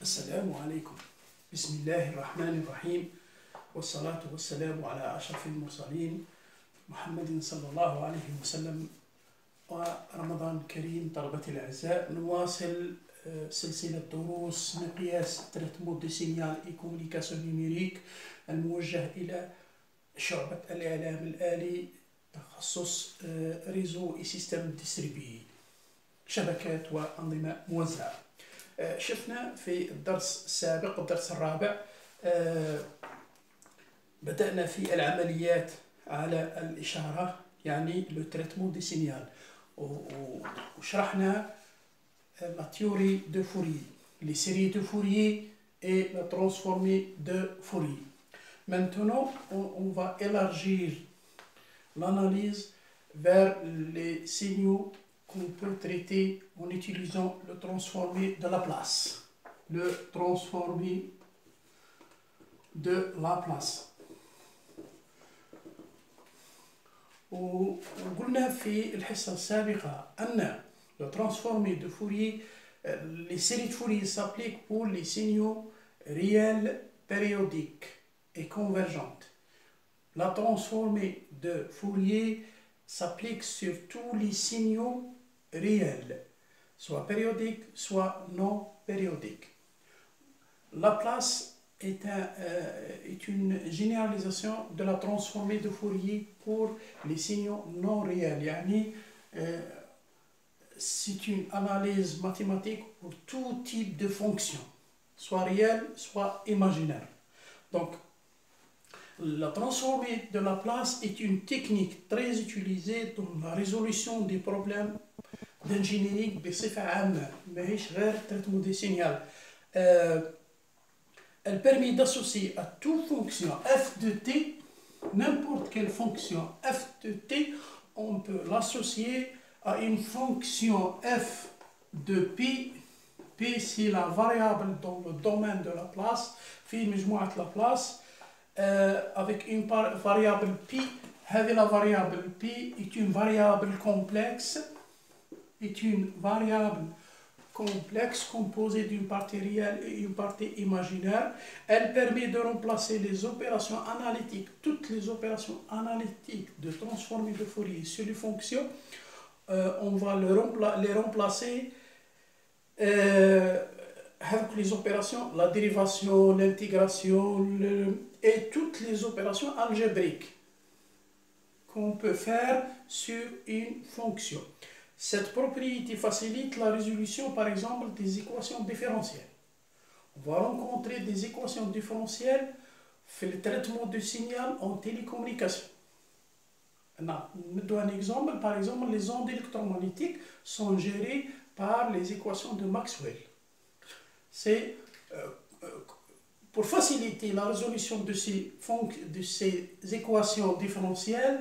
السلام عليكم. بسم الله الرحمن الرحيم، والصلاة والسلام على أشرف المرسلين محمد صلى الله عليه وسلم، ورمضان كريم. طلبتي الأعزاء، نواصل سلسلة دروس مقياس تريتمون دو سينيال اي كومونيكاسيون نيميريك الموجه إلى شعبة الإعلام الآلي تخصص ريزو اي سيستم ديستريبيي، شبكات وأنظمة موزعة. شفنا في الدرس السابق، الدرس الرابع، بدأنا في العمليات على الإشارة، يعني لو تريتمون دي سينيال، وشرحنا la théorie de Fourier, les séries de Fourier et la transformée de Fourier. Maintenant, on va élargir l'analyse vers les signaux qu'on peut traiter en utilisant le transformé de Laplace. Le transformé de Laplace. وقلنا في الحصة السابقة أن le transformé de Fourier, les séries de Fourier s'appliquent pour les signaux réels, périodiques et convergentes. La transformée de Fourier s'applique sur tous les signaux réels, soit périodiques, soit non périodiques. Laplace est une généralisation de la transformée de Fourier pour les signaux non réels. Yani, c'est une analyse mathématique pour tout type de fonction, soit réelle, soit imaginaire. Donc, la transformée de Laplace est une technique très utilisée dans la résolution des problèmes d'ingénierie بصفة عامة، ماهيش غير traitement des signaux. Elle permet d'associer à toute fonction f de t, n'importe quelle fonction f de t, on peut l'associer à une fonction f de p. P, c'est la variable dans le domaine de Laplace, في مجموعة Laplace, avec une variable pi. La variable pi est une variable complexe, composée d'une partie réelle et une partie imaginaire. Elle permet de remplacer les opérations analytiques, toutes les opérations analytiques de transformée de Fourier sur les fonctions. On va les remplacer avec les opérations, la dérivation, l'intégration et toutes les opérations algébriques qu'on peut faire sur une fonction. Cette propriété facilite la résolution, par exemple, des équations différentielles. On va rencontrer des équations différentielles fait le traitement de signal en télécommunication. On donne un exemple, par exemple, les ondes électromagnétiques sont gérées par les équations de Maxwell. C'est pour faciliter la résolution de ces équations différentielles,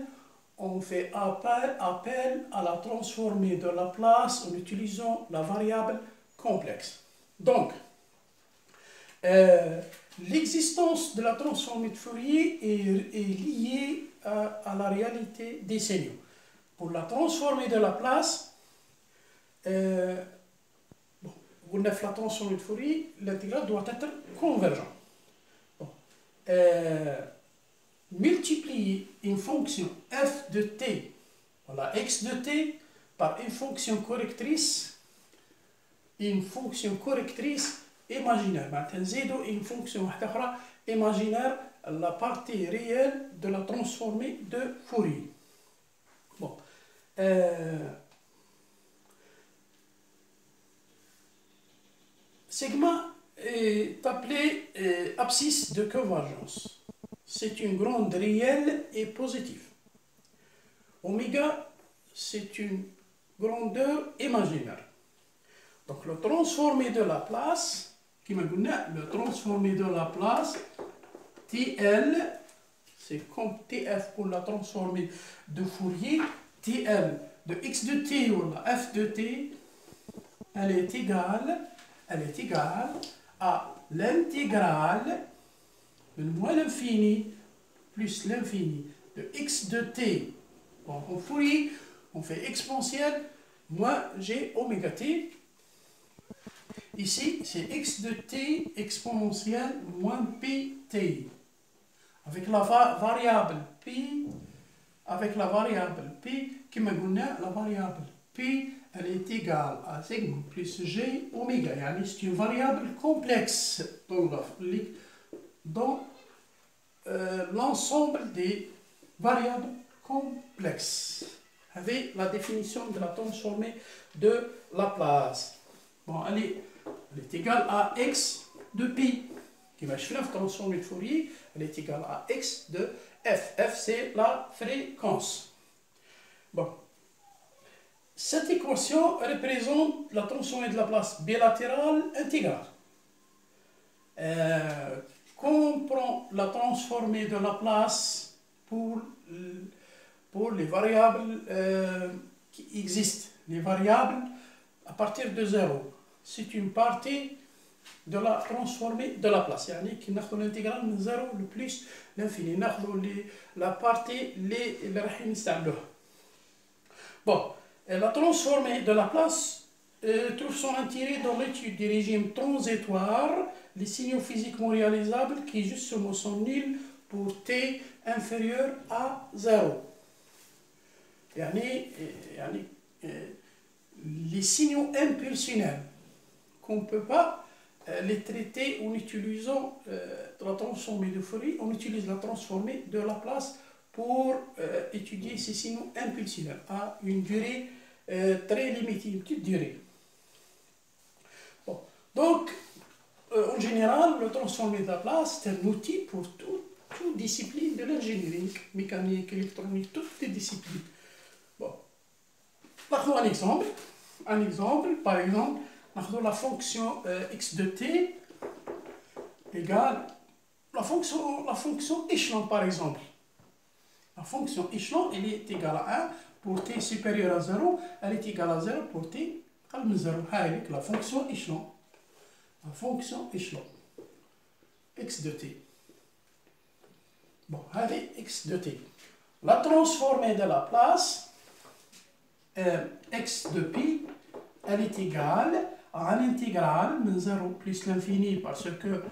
on fait appel à la transformée de Laplace en utilisant la variable complexe. Donc, l'existence de la transformée de Fourier est liée à la réalité des signaux. Pour la transformée de Laplace, la transformée de Fourier, l'intégrale doit être convergente. Multiplier une fonction f de t, voilà, x de t, par une fonction correctrice imaginaire. Maintenant, une fonction imaginaire, la partie réelle de la transformée de Fourier. Bon. Sigma est appelé abscisse de convergence. C'est une grande réelle et positive. Oméga, c'est une grandeur imaginaire. Donc le transformé de Laplace, le transformé de Laplace, TL, c'est comme TF pour la transformée de Fourier, TL de x de t ou la f de t, elle est égale à l'intégrale de moins l'infini plus l'infini de x de t. Bon, en Fourier, on fait exponentielle moins g oméga t Ici, c'est x de t exponentielle moins pt. Avec la variable p, qui me donne la variable p, elle est égale à sigma plus g oméga. C'est une variable complexe dans l'ensemble des variables complexes. Avec la définition de la transformée de Laplace. Bon, elle est égale à x de pi. Qui va faire la transformée de Fourier, elle est égale à x de f. F, c'est la fréquence. Bon. Cette équation représente la transformée de Laplace bilatérale intégrale. Quand on prend la transformée de Laplace pour les variables qui existent, les variables à partir de 0, c'est une partie de la transformée de Laplace. يعني كي ناخذ l'intégrale من 0 le plus l'infini. ناخذ la partie اللي راح نستعملوها. Bon, la transformée de Laplace trouve son intérêt dans l'étude des régimes transitoires, les signaux physiquement réalisables qui justement sont nuls pour t inférieur à 0. Les signaux impulsionnels qu'on ne peut pas les traiter en utilisant la transformée de Fourier. On utilise la transformée de Laplace pour étudier ces signaux impulsionnels à une durée très limitée, une petite durée. Bon. Donc, en général, le transformé de Laplace est un outil pour toute discipline de l'ingénierie, mécanique, électronique, toutes les disciplines. Bon. Prenons un exemple. Par exemple, la fonction x de t égale la fonction échelon, par exemple. La fonction échelon, elle est égale à 1 pour t supérieur à 0, elle est égale à 0 pour t égale à 0. Avec la fonction échelon. La fonction échelon. X de t. Bon, allez, x de t. La transformée de Laplace, x de pi, elle est égale à l'intégrale de 0 plus l'infini, parce que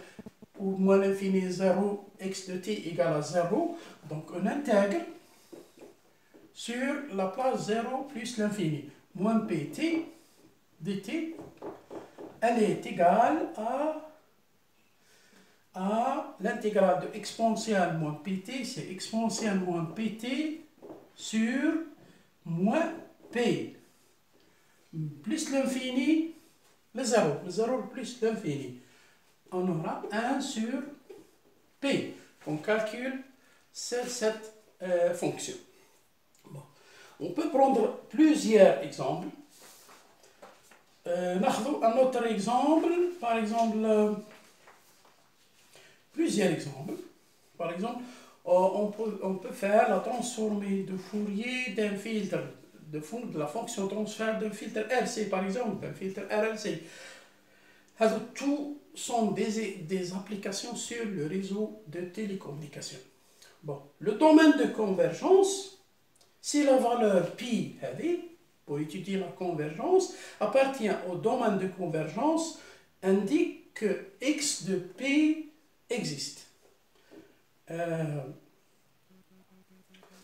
pour moins l'infini 0, x de t égale à 0. Donc on intègre sur la place 0 plus l'infini. Moins pt dt, elle est égale à l'intégrale de exponentielle moins pt, c'est exponentielle moins pt sur moins p. Plus l'infini, le 0 plus l'infini. On aura 1 sur p. On calcule cette fonction. Bon. On peut prendre plusieurs exemples. Un autre exemple, par exemple, plusieurs exemples. Par exemple, on peut faire la transformée de Fourier d'un filtre, de la fonction transfert d'un filtre RC, par exemple, d'un filtre RLC. Tout sont des applications sur le réseau de télécommunications. Bon, le domaine de convergence, si la valeur pi pour étudier la convergence, appartient au domaine de convergence, indique que x de p existe.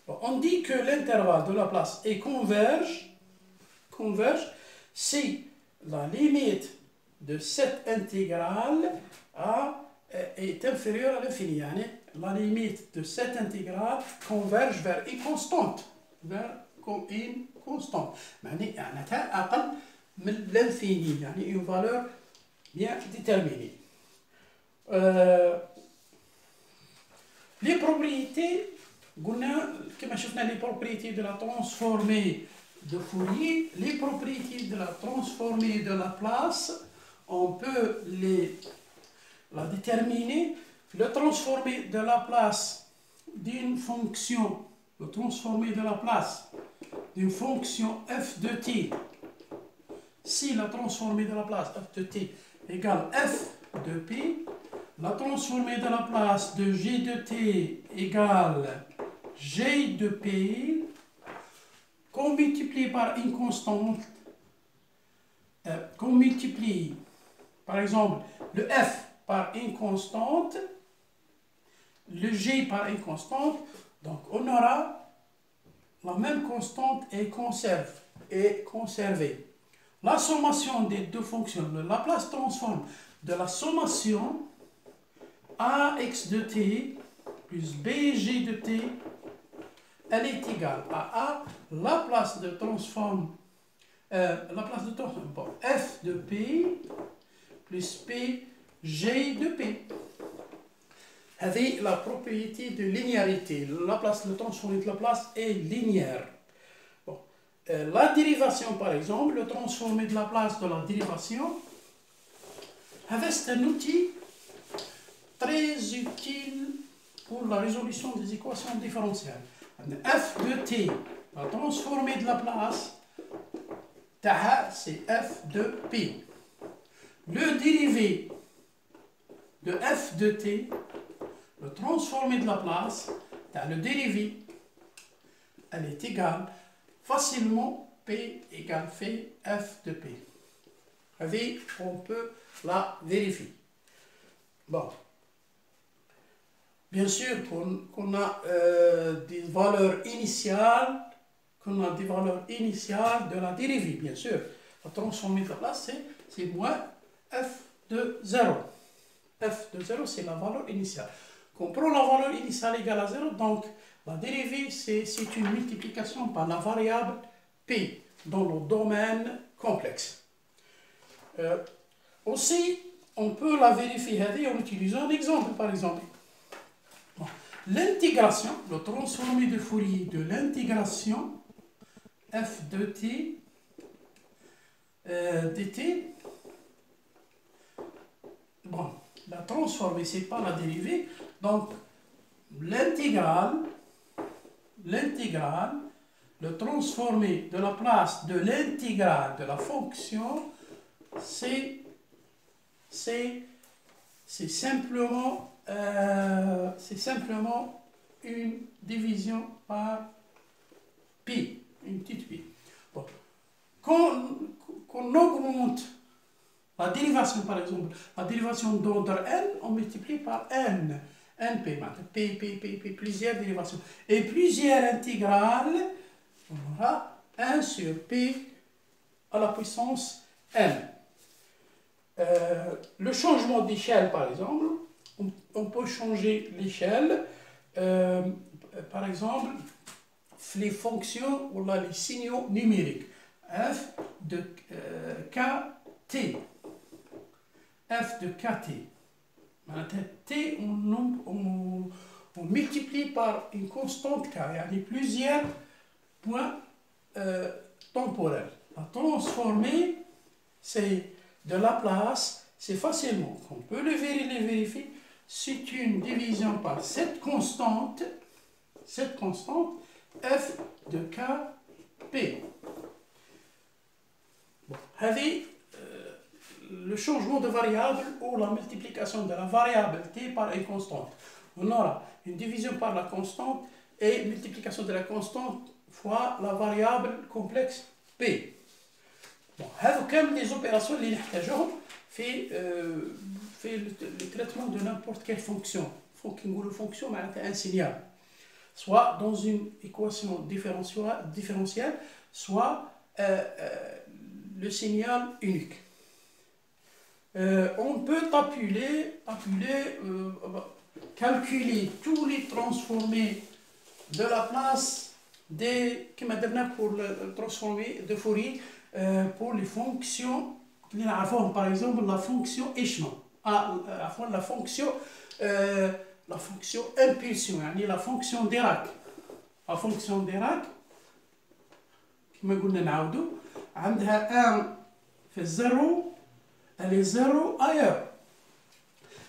On dit que l'intervalle de Laplace est converge si la limite de cette intégrale est inférieure à l'infini. La limite de cette intégrale converge vers une constante. يعني أقل من l'infini, une valeur bien déterminée. Les propriétés, comme شفنا les propriétés de la transformée de Fourier, les propriétés de la transformée de Laplace, on peut la déterminer. Le transformé de Laplace d'une fonction, le transformé de Laplace d'une fonction f de t, si la transformée de Laplace f de t égale f de p, la transformée de Laplace de g de t égale g de p, qu'on multiplie par une constante, qu'on multiplie par exemple, le f par une constante, le g par une constante, donc on aura la même constante est conservée. La sommation des deux fonctions, le Laplace transform de la sommation ax de t plus bg de t, elle est égale à A, Laplace de transform, bon, f de p plus p g de p. هذه la propriété de linéarité. Laplace, le transformé de Laplace est linéaire. Bon. La dérivation, par exemple, le transformé de Laplace de la dérivation, c'est un outil très utile pour la résolution des équations différentielles. F de t, la transformée de Laplace, c'est f de p. Le dérivé de f de t, le transformé de Laplace, le dérivé, elle est égale facilement P égale f de P. Vous voyez, on peut la vérifier. Bon. Bien sûr qu'on a des valeurs initiales, de la dérivée, bien sûr. La transformée de Laplace, c'est moins f de 0. F de 0, c'est la valeur initiale. Quand on prend la valeur initiale égale à 0, donc la dérivée, c'est une multiplication par la variable P dans le domaine complexe. Aussi, on peut la vérifier en utilisant un exemple, par exemple. Bon. L'intégration, le transformé de Fourier de l'intégration f de t dt, bon, la transformée, ce n'est pas la dérivée, donc l'intégrale, le transformé de la place de l'intégrale de la fonction, c'est simplement une division par pi, une petite pi. Bon. Quand on augmente la dérivation, par exemple, la dérivation d'ordre n, on multiplie par n. np, p, plusieurs dérivations. Et plusieurs intégrales, on aura 1 sur p à la puissance n. Le changement d'échelle, par exemple, on peut changer l'échelle, par exemple, les fonctions ou les signaux numériques. F de kt. F de kt. T, on multiplie par une constante k. Il y a plusieurs points temporels. La transformée, c'est de Laplace, c'est facilement, on peut les vérifier, c'est une division par cette constante, f de kp. Bon, avec le changement de variable ou la multiplication de la variable t par une constante. On aura une division par la constante et multiplication de la constante fois la variable complexe p. Bon, هذو كامل les opérations اللي نحتاجوهم في le traitement de n'importe quelle fonction. كي نقولوا fonction معناتها un signal. Soit dans une équation différentielle, soit le signal unique. On peut calculer tous les transformés de Laplace comme pour le transformé de Fourier pour les fonctions, par exemple la fonction échelon, la fonction impulsion, la fonction Dirac. La fonction Dirac, كما قلنا نعاودو عندها 1 في الزيرو، elle est 0 ailleurs.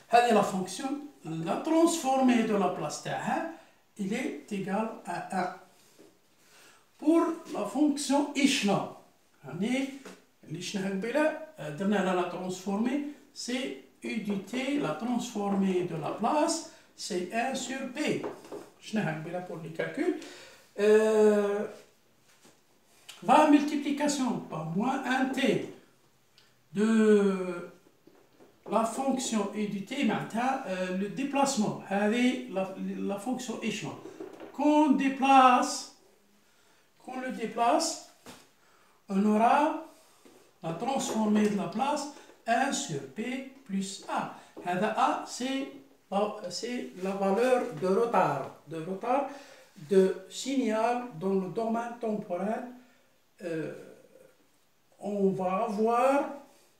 هذه la fonction, la transformée de Laplace تاعها, il est égal à 1. Pour la fonction échelon, اللي شفناها قبيله درنا لها la transformée, c'est U du t, la transformée de Laplace, c'est 1 sur p. شفناها قبيله pour les calculs. La multiplication par moins 1t de la fonction E du t, le déplacement, la fonction échelon. Quand on le déplace, on aura la transformée de la place 1 sur P plus A. A, c'est la valeur de retard de signal dans le domaine temporel. On va avoir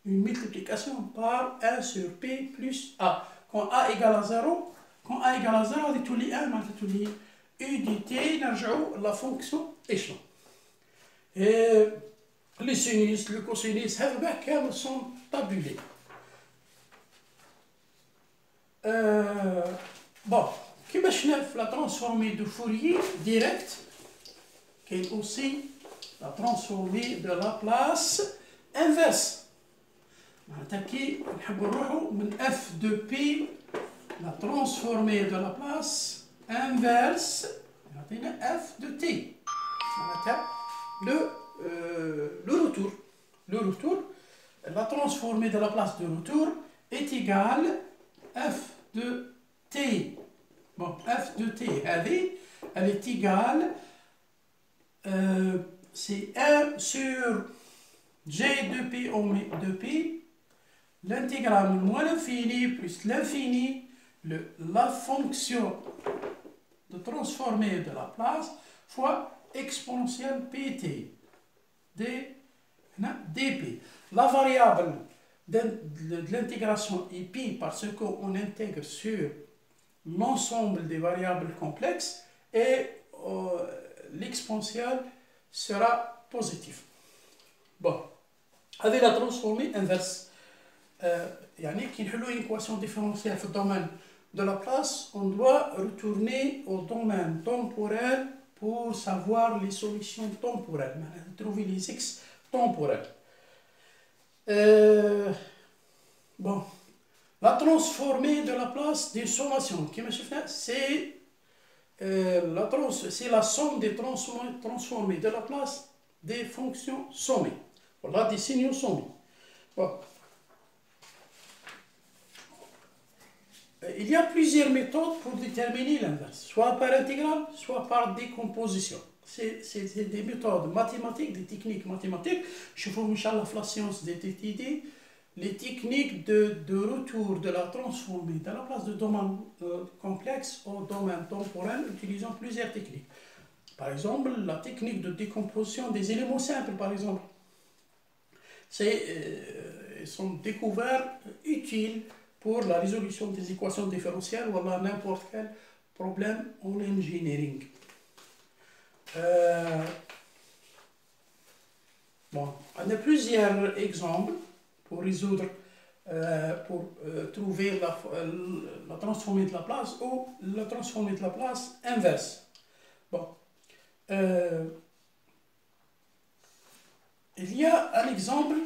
une multiplication par 1 sur P plus A. Quand A égale à 0, on a tout les 1, tout les U du T, la fonction échelon. Et les sinus, le cosinus, elles sont tabulés. Bon, كيما شفنا في la transformée de Fourier direct, qui est aussi la transformée de Laplace inverse. معناتها كي نحبوا نروحوا من f de p la transformée de Laplace inverse يعطينا f de t. معناتها le retour, la transformée de Laplace de retour est égale f de t. Bon, f de t, elle est égale, c'est 1 sur g de p de p, l'intégrale moins l'infini plus l'infini, la fonction de transformée de Laplace fois exponentielle pt dp. La variable de l'intégration est pi parce qu'on intègre sur l'ensemble des variables complexes et l'exponentielle sera positive. Bon, avec la transformée inverse, يعني كي نحلو une équation différentielle في domaine de Laplace, on doit retourner au domaine temporel pour savoir les solutions temporelles, trouver les x temporels. Bon, la transformée de Laplace des sommations, c'est la somme des transformées de Laplace des fonctions sommées. Voilà, des signaux sommés. Bon. Il y a plusieurs méthodes pour déterminer l'inverse, soit par intégrale, soit par décomposition. C'est des méthodes mathématiques, des techniques mathématiques. Je vous montre la science des TTD, les techniques de retour de la transformée de la place de domaine complexe au domaine temporel utilisant plusieurs techniques. Par exemple, la technique de décomposition des éléments simples, par exemple. Ils sont découverts utiles pour la résolution des équations différentielles ou à n'importe quel problème en engineering. Bon, on a plusieurs exemples pour résoudre, trouver la transformée de Laplace ou la transformée de Laplace inverse. Bon, il y a un exemple,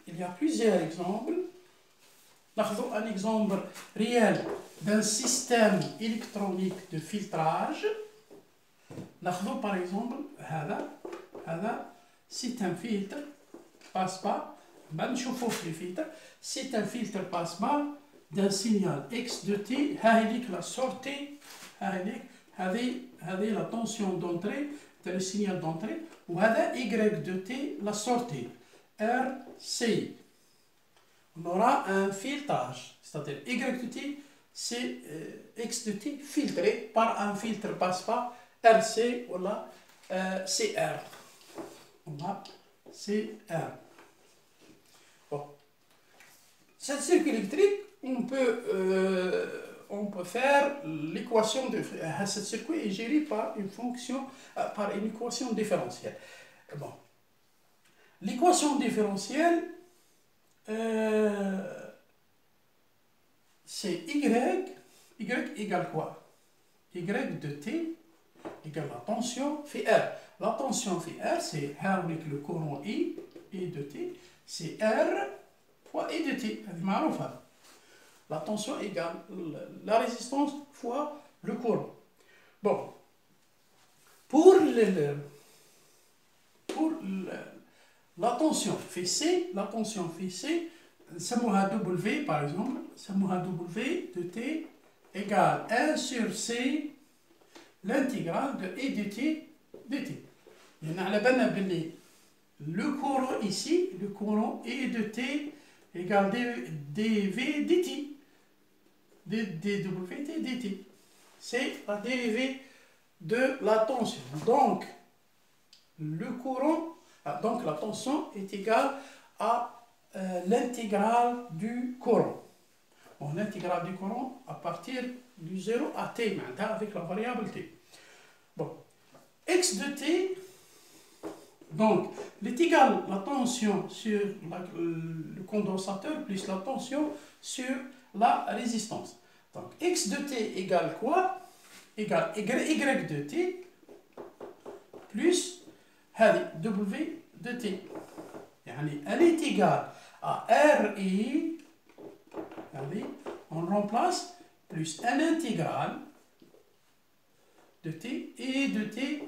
il y a plusieurs exemples. Un exemple réel d'un système électronique de filtrage. Par exemple, c'est un filtre passe-pas. C'est un filtre passe-pas d'un signal x de t. La sortie, la tension d'entrée, le signal d'entrée, ou y de t, la sortie, rc. On aura un filtrage, c'est-à-dire y de t, c'est x de t filtré par un filtre passe-pas RC ou la CR. On a CR. Bon. Cette circuit électrique, on peut faire l'équation de ce circuit est géré par une fonction, par une équation différentielle. Bon. L'équation différentielle, c'est y égale quoi? Y de t égale la tension phi R. La tension phi R, c'est R avec le courant I, et de t, c'est R fois I de t. La tension égale la résistance fois le courant. Bon, pour la tension phi C, نسموها W par exemple, نسموها W de T égale 1 sur C l'intégrale de E de T dt. يعني على بالنا باللي le courant ici, le courant E de T égale dV dt. dWt dt. C'est la dérivée de la tension. Donc, le courant, donc la tension est égale à l'intégrale du courant. Bon, l'intégrale du courant à partir du 0 à t, avec la variable t. Bon, x de t, donc, est égal à la tension sur le condensateur plus la tension sur la résistance. Donc, x de t égale quoi? Égale y de t plus w de t. Elle est égale à RI, on remplace, plus un intégral de t et de t